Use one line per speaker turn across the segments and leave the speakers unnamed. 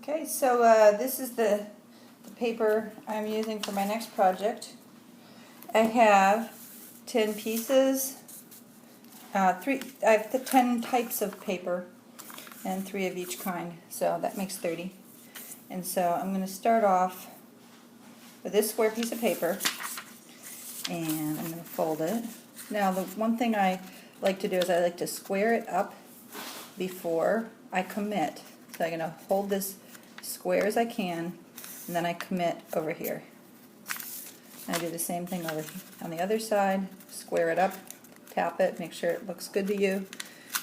Okay, so this is the paper I'm using for my next project. I have 10 pieces, I have the 10 types of paper and 3 of each kind, so that makes 30. And so I'm going to start off with this square piece of paper, and I'm going to fold it. Now the one thing I like to do is I like to square it up before I commit. So I'm going to hold this square as I can, and then I commit over here. And I do the same thing over on the other side, square it up, tap it, make sure it looks good to you,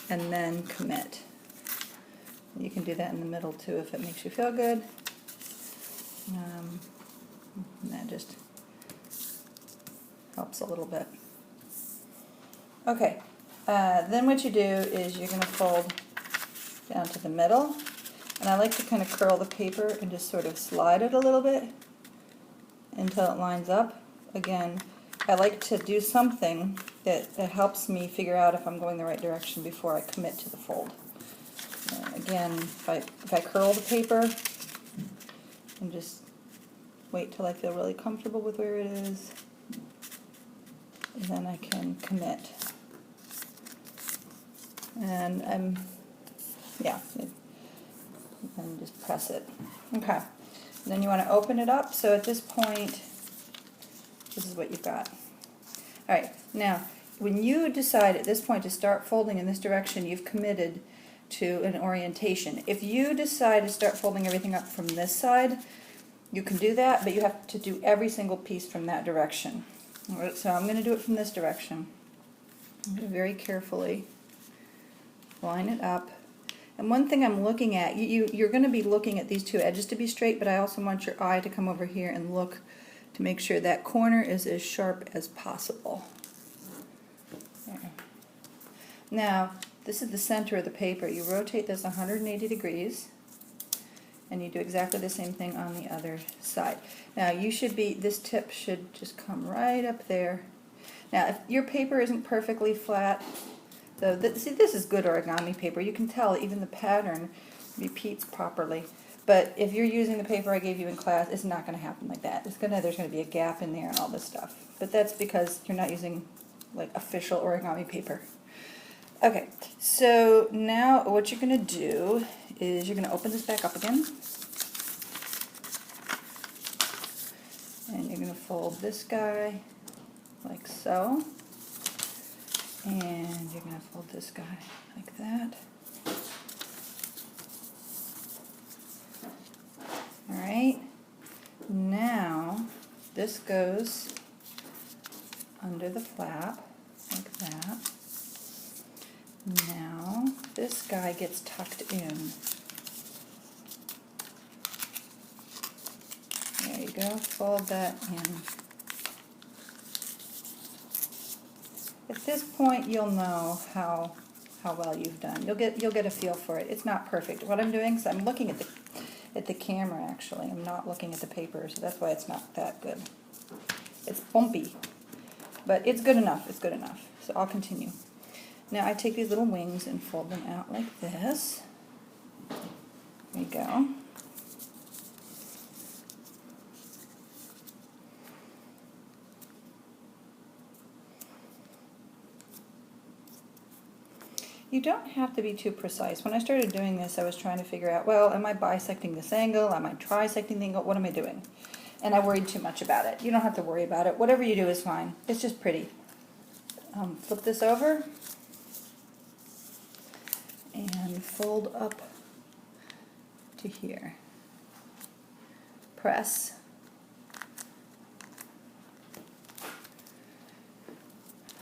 and then commit. You can do that in the middle too if it makes you feel good. And that just helps a little bit. Okay, then what you do is you're going to fold down to the middle, and I like to kind of curl the paper and just sort of slide it a little bit until it lines up. Again, I like to do something that helps me figure out if I'm going the right direction before I commit to the fold. Again, if I curl the paper and just wait till I feel really comfortable with where it is, and then I can commit. And and just press it. Okay. And then you want to open it up. So at this point, this is what you've got. All right. Now, when you decide at this point to start folding in this direction, you've committed to an orientation. If you decide to start folding everything up from this side, you can do that, but you have to do every single piece from that direction. All right, so I'm going to do it from this direction. I'm going to very carefully line it up. And one thing I'm looking at, you're going to be looking at these two edges to be straight, but I also want your eye to come over here and look to make sure that corner is as sharp as possible. There. Now, this is the center of the paper. You rotate this 180 degrees, and you do exactly the same thing on the other side. Now, this tip should just come right up there. Now, if your paper isn't perfectly flat, so see, this is good origami paper. You can tell even the pattern repeats properly. But if you're using the paper I gave you in class, it's not going to happen like that. There's going to be a gap in there and all this stuff. But that's because you're not using like official origami paper. Okay, so now what you're going to do is you're going to open this back up again. And you're going to fold this guy like so. And you're going to fold this guy like that. Alright, now this goes under the flap like that. Now this guy gets tucked in. There you go, fold that in. At this point, you'll know how well you've done. You'll get a feel for it. It's not perfect. What I'm doing is I'm looking at the camera actually. I'm not looking at the paper, so that's why it's not that good. It's bumpy, but it's good enough. It's good enough. So I'll continue. Now I take these little wings and fold them out like this. There you go. You don't have to be too precise. When I started doing this, I was trying to figure out, well, am I bisecting this angle? Am I trisecting the angle? What am I doing? And I worried too much about it. You don't have to worry about it. Whatever you do is fine. It's just pretty. Flip this over and fold up to here. Press.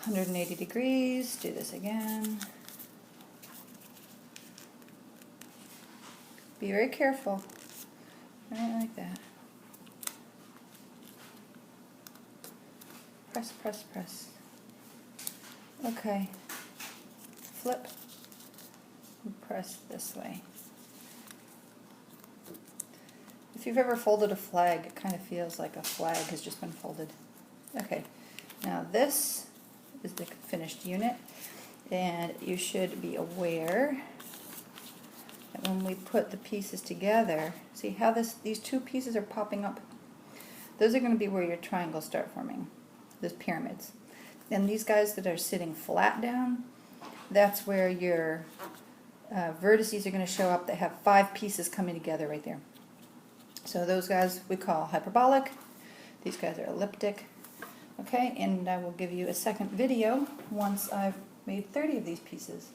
"180 degrees. Do this again. Be very careful. Right like that. Press, press, press. Okay. Flip. And press this way. If you've ever folded a flag, it kind of feels like a flag has just been folded. Okay. Now this is the finished unit, and you should be aware that when we put the pieces together, see how these two pieces are popping up? Those are going to be where your triangles start forming, those pyramids. And these guys that are sitting flat down, that's where your vertices are going to show up that have 5 pieces coming together right there. So those guys we call hyperbolic. These guys are elliptic. Okay, and I will give you a second video once I've made 30 of these pieces.